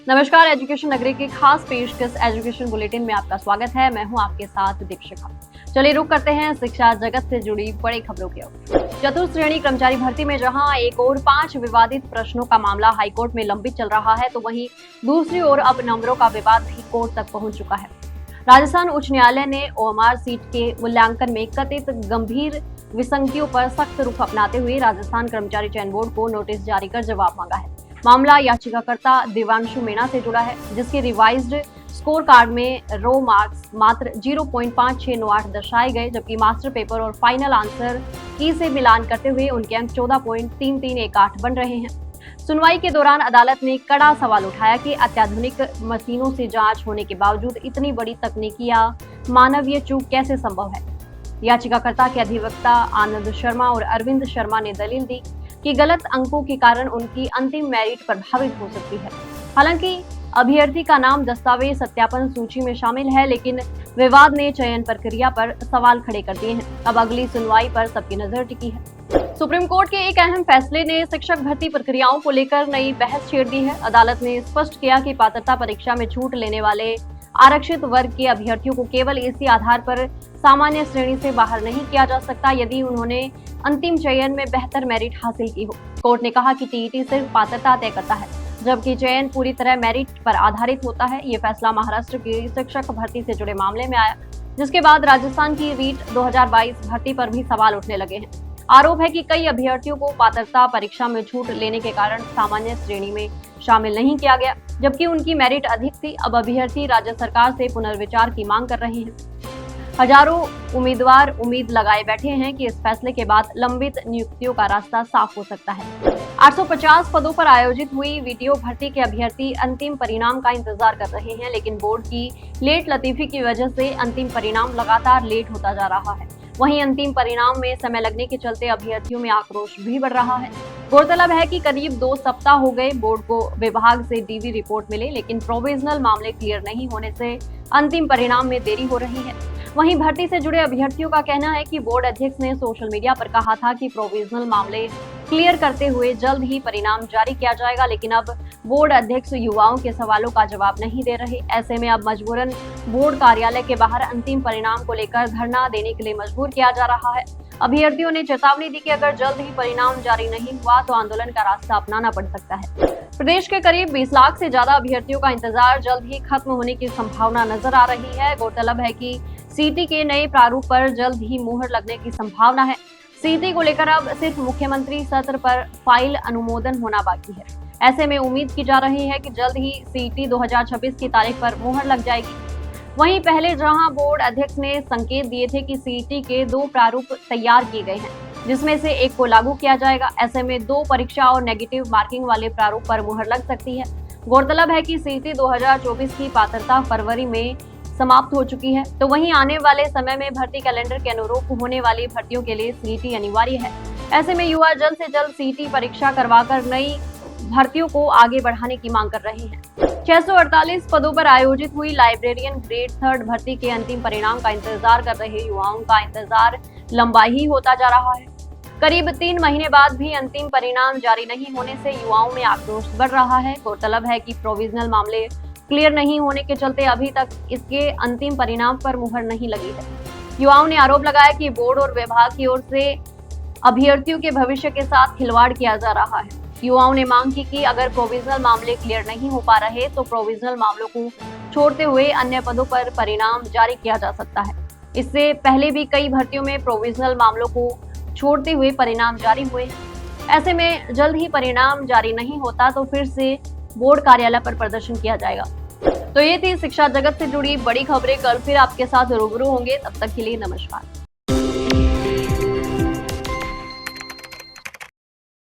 नमस्कार, एजुकेशन नगरी की खास पेशकश एजुकेशन बुलेटिन में आपका स्वागत है। मैं हूं आपके साथ दीक्षिका। चलिए रुक करते हैं शिक्षा जगत से जुड़ी बड़ी खबरों की ओर। चतुर्थ श्रेणी कर्मचारी भर्ती में जहां एक और 5 विवादित प्रश्नों का मामला हाईकोर्ट में लंबित चल रहा है, तो वहीं दूसरी ओर अब नंबरों का विवाद भी कोर्ट तक पहुंच चुका है। राजस्थान उच्च न्यायालय ने ओएमआर सीट के मूल्यांकन में कथित गंभीर विसंगतियों पर सख्त रुख अपनाते हुए राजस्थान कर्मचारी चयन बोर्ड को नोटिस जारी कर जवाब मांगा है। मामला याचिकाकर्ता दिव्यांशु मीणा से जुड़ा है, जिसके रिवाइज्ड स्कोर कार्ड में रो मार्क्स मात्र 0.5698 दर्शाए गए, जबकि मास्टर पेपर और फाइनल आंसर की से मिलान करते हुए उनके अंक 14.3318 बन रहे हैं। सुनवाई के दौरान अदालत ने कड़ा सवाल उठाया कि अत्याधुनिक मशीनों से जांच होने के बावजूद इतनी बड़ी तकनीकी या मानवीय चूक कैसे संभव है। याचिकाकर्ता के अधिवक्ता आनंद शर्मा और अरविंद शर्मा ने दलील दी कि गलत अंकों के कारण उनकी अंतिम मेरिट प्रभावित हो सकती है। हालांकि अभ्यर्थी का नाम दस्तावेज सत्यापन सूची में शामिल है, लेकिन विवाद ने चयन प्रक्रिया पर सवाल खड़े कर दिए हैं। अब अगली सुनवाई पर सबकी नजर टिकी है। सुप्रीम कोर्ट के एक अहम फैसले ने शिक्षक भर्ती प्रक्रियाओं को लेकर नई बहस छेड़ दी है। अदालत ने स्पष्ट किया कि पात्रता परीक्षा में छूट लेने वाले आरक्षित वर्ग के अभ्यर्थियों को केवल इसी आधार पर सामान्य श्रेणी से बाहर नहीं किया जा सकता यदि उन्होंने अंतिम चयन में बेहतर मेरिट हासिल की हो। कोर्ट ने कहा कि टीईटी सिर्फ पात्रता तय करता है, जबकि चयन पूरी तरह मेरिट पर आधारित होता है। ये फैसला महाराष्ट्र की शिक्षक भर्ती से जुड़े मामले में आया, जिसके बाद राजस्थान की रीट 2022 भर्ती पर भी सवाल उठने लगे हैं। आरोप है कि कई अभ्यर्थियों को पात्रता परीक्षा में छूट लेने के कारण सामान्य श्रेणी में शामिल नहीं किया गया, जबकि उनकी मेरिट अधिक थी। अब अभ्यर्थी राज्य सरकार से पुनर्विचार की मांग कर रहे हैं। हजारों उम्मीदवार उम्मीद लगाए बैठे हैं कि इस फैसले के बाद लंबित नियुक्तियों का रास्ता साफ हो सकता है। 850 पदों पर आयोजित हुई वीटीओ भर्ती के अभ्यर्थी अंतिम परिणाम का इंतजार कर रहे हैं, लेकिन बोर्ड की लेट लतीफी की वजह से अंतिम परिणाम लगातार लेट होता जा रहा है। वहीं अंतिम परिणाम में समय लगने के चलते अभ्यर्थियों में आक्रोश भी बढ़ रहा है। गौरतलब है कि करीब 2 सप्ताह हो गए बोर्ड को विभाग से डीवी रिपोर्ट मिले, लेकिन प्रोविजनल मामले क्लियर नहीं होने से अंतिम परिणाम में देरी हो रही है। वहीं भर्ती से जुड़े अभ्यर्थियों का कहना है कि बोर्ड अध्यक्ष ने सोशल मीडिया पर कहा था कि प्रोविजनल मामले क्लियर करते हुए जल्द ही परिणाम जारी किया जाएगा, लेकिन अब बोर्ड अध्यक्ष युवाओं के सवालों का जवाब नहीं दे रहे। ऐसे में अब मजबूरन बोर्ड कार्यालय के बाहर अंतिम परिणाम को लेकर धरना देने के लिए मजबूर किया जा रहा है। अभ्यर्थियों ने चेतावनी दी कि अगर जल्द ही परिणाम जारी नहीं हुआ तो आंदोलन का रास्ता अपनाना पड़ सकता है। प्रदेश के करीब 20 लाख से ज्यादा अभ्यर्थियों का इंतजार जल्द ही खत्म होने की संभावना नजर आ रही है। गौरतलब है कि सीटी के नए प्रारूप पर जल्द ही मुहर लगने की संभावना है। सीटी को लेकर अब सिर्फ मुख्यमंत्री सत्र पर फाइल अनुमोदन होना बाकी है। ऐसे में उम्मीद की जा रही है कि जल्द ही सीटी 2026 की तारीख पर मुहर लग जाएगी। वहीं पहले जहां बोर्ड अध्यक्ष ने संकेत दिए थे कि सीटी के 2 प्रारूप तैयार किए गए हैं, जिसमें से एक को लागू किया जाएगा। ऐसे में 2 परीक्षा और नेगेटिव मार्किंग वाले प्रारूप पर मुहर लग सकती है। गौरतलब है कि सीटी 2024 की पात्रता फरवरी में समाप्त हो चुकी है, तो वहीं आने वाले समय में भर्ती कैलेंडर के अनुरूप होने वाली भर्तियों के लिए सीटी अनिवार्य है। ऐसे में युवा जल्द से जल्द सीटी परीक्षा करवाकर नई भर्तियों को आगे बढ़ाने की मांग कर रहे हैं। 648 पदों पर आयोजित हुई लाइब्रेरियन ग्रेड 3 भर्ती के अंतिम परिणाम का इंतजार कर रहे युवाओं का इंतजार लंबा ही होता जा रहा है। करीब 3 महीने बाद भी अंतिम परिणाम जारी नहीं होने से युवाओं में आक्रोश बढ़ रहा है। गौरतलब है कि प्रोविजनल मामले क्लियर नहीं होने के चलते अभी तक इसके अंतिम परिणाम पर मुहर नहीं लगी है। युवाओं ने आरोप लगाया कि बोर्ड और विभाग की ओर से अभ्यर्थियों के भविष्य के साथ खिलवाड़ किया जा रहा है। युवाओं ने मांग की कि अगर प्रोविजनल मामले क्लियर नहीं हो पा रहे तो प्रोविजनल मामलों को छोड़ते हुए अन्य पदों पर परिणाम जारी किया जा सकता है। इससे पहले भी कई भर्तियों में प्रोविजनल मामलों को छोड़ते हुए परिणाम जारी हुए हैं। ऐसे में जल्द ही परिणाम जारी नहीं होता तो फिर से बोर्ड कार्यालय पर प्रदर्शन किया जाएगा। तो ये थी शिक्षा जगत से जुड़ी बड़ी खबरें। कल फिर आपके साथ रूबरू होंगे, तब तक के लिए नमस्कार।